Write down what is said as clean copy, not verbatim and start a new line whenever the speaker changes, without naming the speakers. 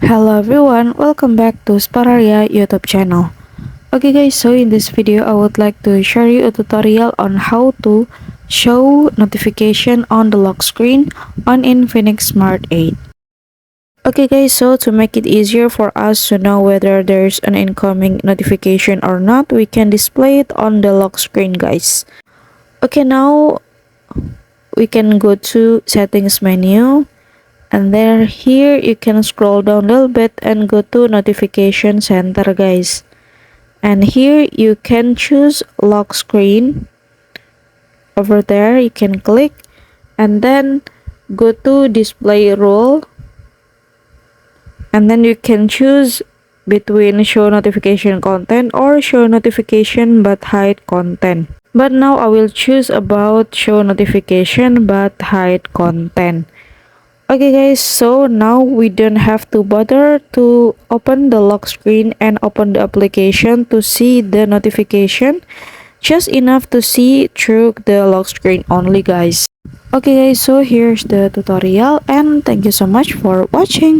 Hello everyone, welcome back to Spararia YouTube channel. Okay guys, so in this video I would like to share you a tutorial on how to show notification on the lock screen on Infinix Smart 8. Okay guys, so to make it easier for us to know whether there's an incoming notification or not, we can display it on the lock screen guys. Okay, now we can go to settings menu. And there here you can scroll down a little bit and go to notification center guys, and here you can choose lock screen. Over there you can click and then go to display rule, and then you can choose between show notification content or show notification but hide content. But now I will choose about show notification but hide content. Okay guys, so now we don't have to bother to open the lock screen and open the application to see the notification. Just enough to see through the lock screen only guys. Okay guys, so here's the tutorial and thank you so much for watching.